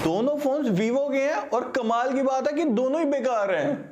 दोनों phones Vivo के हैं और कमाल की बात है कि दोनों ही बेकार हैं।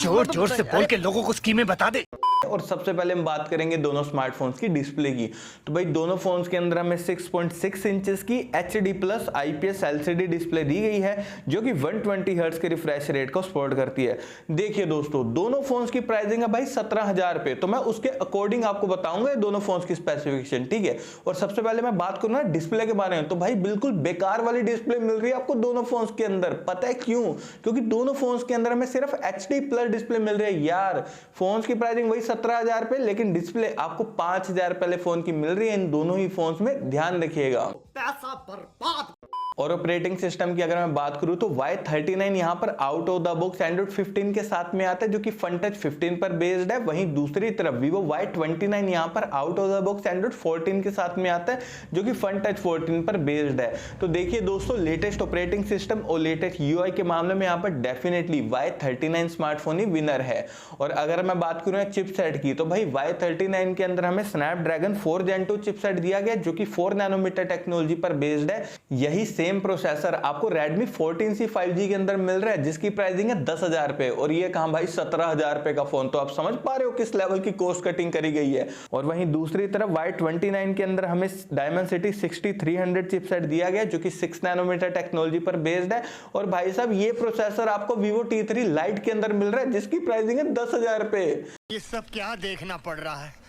जोर जोर से बोल के लोगों को स्कीमें बता दे। और सबसे पहले हम बात करेंगे दोनों स्मार्टफोन्स की डिस्प्ले की। तो भाई दोनों फोन्स के अंदर हमें 6.6 इंचेस की HD plus IPS LCD display दी गई है जो कि 120 हर्ट्ज के रिफ्रेश रेट को सपोर्ट करती है। देखिए दोस्तों, दोनों फोन्स की प्राइसिंग है भाई 17,000 रुपए। तो मैं उसके अकॉर्डिंग आपको बताऊंगा दोनों फोन्स की स्पेसिफिकेशन, ठीक है। और सबसे पहले मैं बात करूँ ना डिस्प्ले के बारे में, तो भाई बिल्कुल बेकार वाली डिस्प्ले मिल रही है आपको दोनों फोन्स के अंदर। पता है क्यों? क्योंकि दोनों फोन्स के अंदर हमें सिर्फ HD प्लस डिस्प्ले मिल रही है। यार फोन्स की प्राइसिंग वही 17,000 रुपए, लेकिन डिस्प्ले आपको 5,000 पहले फोन की मिल रही है इन दोनों ही फोन्स में, ध्यान रखिएगा। पैसा बर्बाद। और ऑपरेटिंग सिस्टम की अगर मैं बात करूं तो Y39 यहां पर out of the box Android 15 के साथ में आता है जो कि FunTouch 15 पर बेस्ड है। वहीं दूसरी तरफ Vivo Y29 यहां पर out of the box Android 14 के साथ में आता है जो कि FunTouch 14 पर बेस्ड है। तो देखिए दोस्तों, लेटेस्ट ऑपरेटिंग सिस्टम और लेटेस्ट UI के मामले में यहां पर डेफिनेटली Y39 स्मार्टफोन ही विनर है। और अगर मैं बात करूं चिपसेट की, तो भाई Y39 के अंदर हमें Snapdragon 4 Gen 2 चिपसेट दिया गया जो कि 4 नैनोमीटर टेक्नोलॉजी पर बेस्ड है। यही सेम प्रोसेसर आपको Redmi 14C 5G के अंदर मिल रहा है जिसकी प्राइसिंग है 10,000 रुपए, और ये कहां भाई 17,000 रुपए का फोन। तो आप समझ पा रहे हो किस लेवल की कॉस्ट कटिंग करी गई है। और वहीं दूसरी तरफ Y29 के अंदर हमें Dimensity 6300 चिपसेट दिया गया जो कि 6 नैनोमीटर टेक्नोलॉजी पर बेस्ड है। और भाई साहब ये प्रोसेसर आपको Vivo T3 Lite के अंदर मिल रहा है जिसकी प्राइसिंग है 10,000 रुपए। ये सब क्या देखना पड़ रहा है?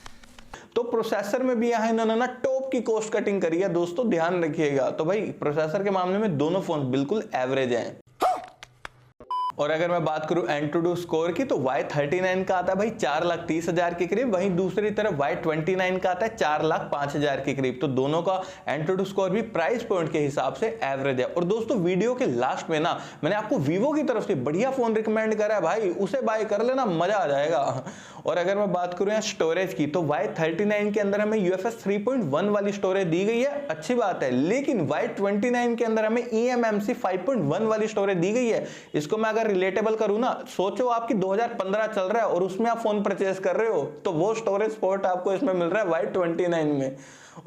तो प्रोसेसर में भी यहाँ इन्होंने ना टॉप की कॉस्ट कटिंग करी है दोस्तों, ध्यान रखिएगा। तो भाई प्रोसेसर के मामले में दोनों फोन बिल्कुल एवरेज हैं। और अगर मैं बात करूं एंटूडू स्कोर की, तो Y39 का आता है भाई 4,30,000 के करीब, वहीं दूसरी तरफ Y29 का आता है 4,05,000 के करीब। तो दोनों का एंटूडू स्कोर भी प्राइस पॉइंट के हिसाब से एवरेज है। और दोस्तों वीडियो के लास्ट में ना मैंने आपको Vivo की तरफ से बढ़िया फोन रिकमेंड करा है भाई, उसे बाय कर लेना, मजा आ जाएगा। और अगर मैं बात करूं स्टोरेज की, तो Y39 के अंदर हमें UFS 3.1 वाली स्टोरेज दी गई है, अच्छी बात है। लेकिन Y29 के अंदर हमें eMMC 5.1 वाली स्टोरेज दी गई है। इसको मैं रिलेटेबल करूं ना, सोचो आपकी 2015 चल रहा है और उसमें आप फोन परचेज कर रहे हो, तो वो स्टोरेज स्पॉट आपको इसमें मिल रहा है Y29 में।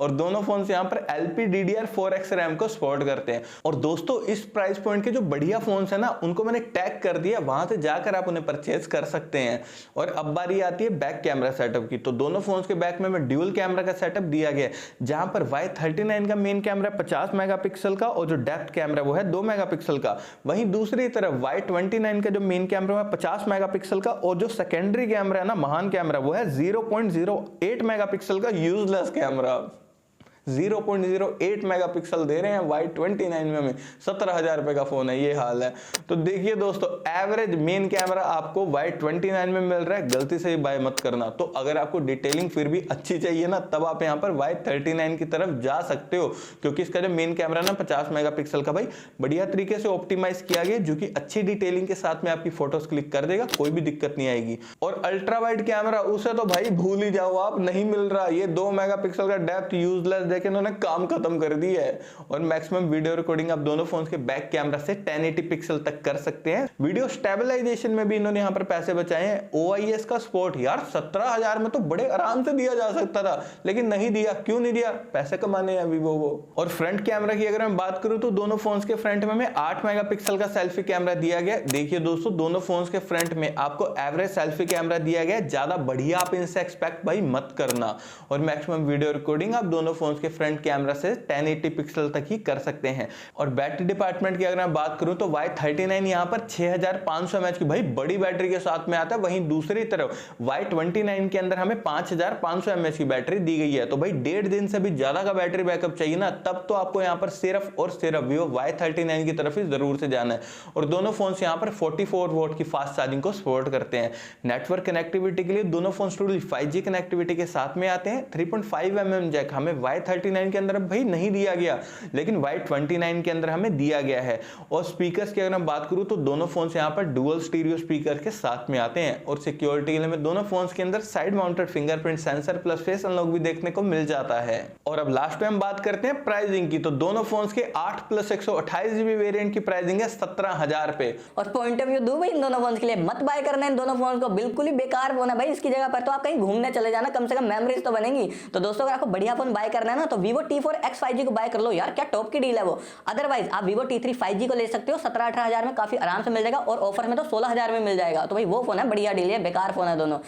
और दोनों फोन यहां पर LPDDR4X रैम को सपोर्ट करते हैं। और दोस्तों इस प्राइस पॉइंट के जो बढ़िया फोन्स है ना उनको मैंने टैग कर दिया, वहां से जाकर आप उन्हें परचेज कर सकते हैं। और अब बारी आती है बैक कैमरा सेटअप की। तो दोनों फोन्स के बैक में ड्यूल कैमरा का सेटअप दिया गया है, जहां पर Y39 का मेन कैमरा 50 मेगापिक्सल का और जो डेप्थ कैमरा वो है 2 मेगापिक्सल का। वहीं दूसरी तरफ Y29 का जो मेन कैमरा है 50 मेगापिक्सल का और जो सेकेंडरी कैमरा है ना, महान कैमरा, वो है 0.08 मेगापिक्सल का यूजलेस कैमरा। 0.08 मेगापिक्सल दे रहे हैं Y29 में हमें, 17,000 रुपए का फोन है, ये हाल है। तो देखिए दोस्तों, एवरेज मेन कैमरा आपको Y29 में मिल रहा है, गलती से ही बाय मत करना। तो अगर आपको डिटेलिंग फिर भी अच्छी चाहिए ना, तब आप यहाँ पर Y39 की तरफ जा सकते हो, क्योंकि इसका जो मेन कैमरा ना 50 मेगापिक्सल का भाई बढ़िया तरीके से ऑप्टिमाइज किया गया, जो कि अच्छी डिटेलिंग के साथ में आपकी फोटोज क्लिक कर देगा, कोई भी दिक्कत नहीं आएगी। और अल्ट्रा वाइड कैमरा, उसे तो भाई भूल ही जाओ आप, नहीं मिल रहा। ये 2 मेगापिक्सल का डेप्थ यूजलेस देखे इन्होंने काम खत्म कर दी है। और मैक्सिमम वीडियो रिकॉर्डिंग आप दोनों फोन्स के बैक कैमरा से 1080 पिक्सल तक कर सकते हैं। वीडियो स्टेबलाइजेशन में भी इन्होंने यहाँ पर पैसे बचाए हैं। OIS का सपोर्ट यार 17,000 में तो बड़े आराम से दिया जा सकता था, लेकिन नहीं दिया। क्यों नहीं दिया? पैसे कमाने हैं Vivo को। और फ्रंट कैमरा की अगर मैं बात करूं तो दोनों फोन्स के फ्रंट में हमें 8 मेगापिक्सल का सेल्फी कैमरा दिया गया। देखिए दोस्तों, दोनों फोन्स के फ्रंट में आपको एवरेज सेल्फी कैमरा दिया गया, ज्यादा बढ़िया आप इनसे एक्सपेक्ट भाई मत करना। और मैक्सिमम वीडियो रिकॉर्डिंग आप दोनों फोन्स के फ्रंट कैमरा से 1080 पिक्सल तक ही कर सकते हैं। और बैटरी डिपार्टमेंट की अगर मैं बात करूं तो Y39 यहां पर 6500 mAh की भाई बड़ी बैटरी के साथ में आता है। वहीं दूसरी तरफ Y29 के अंदर हमें 5500 mAh की बैटरी दी गई है। तो भाई 1.5 दिन से भी ज्यादा का बैटरी बैकअप चाहिए ना, तब तो आपको यहां पर सिर्फ और सिर्फ Vivo Y39 की तरफ ही जरूर से जाना है। और दोनों फोन यहां पर 44 वोल्ट की फास्ट चार्जिंग को सपोर्ट करते हैं। नेटवर्क कनेक्टिविटी के लिए दोनों फोन 5G कनेक्टिविटी के साथ में आते हैं। 3.5 mm जैक हमें Y39 के अंदर भाई नहीं दिया गया, लेकिन Y29 के अंदर हमें दिया गया है। और स्पीकर्स की अगर मैं बात करूं तो दोनों फोन्स यहां पर डुअल स्टीरियो स्पीकर के साथ में आते हैं। और सिक्योरिटी के लिए हमें दोनों फोन्स के अंदर side mounted fingerprint sensor plus face unlock भी देखने को मिल जाता है। और अब लास्ट में हम बात करते हैं प्राइसिंग की। तो दोनों फोन्स के 8 प्लस 128 GB वेरिएंट की प्राइसिंग है 17,000 रुपए। और पॉइंट ऑफ व्यू दूं भाई इन दोनों फोन के लिए, मत बाय करना इन दोनों फोन को, बिल्कुल ही बेकार फोन है भाई। इसकी जगह पर तो आप कहीं घूमने चले जाना, कम से कम मेमोरीज तो बनेंगी। तो दोस्तों अगर आपको बढ़िया फोन बाय करना है ना, ना तो Vivo T4X 5G को बाय कर लो यार, क्या टॉप की डील है वो। अदरवाइज आप Vivo T3 5G को ले सकते हो, 17-18 हजार में काफी आराम से मिल जाएगा और ऑफर में तो 16 हजार में मिल जाएगा। तो भाई वो फोन है, बढ़िया डील है, बेकार फोन है दोनों।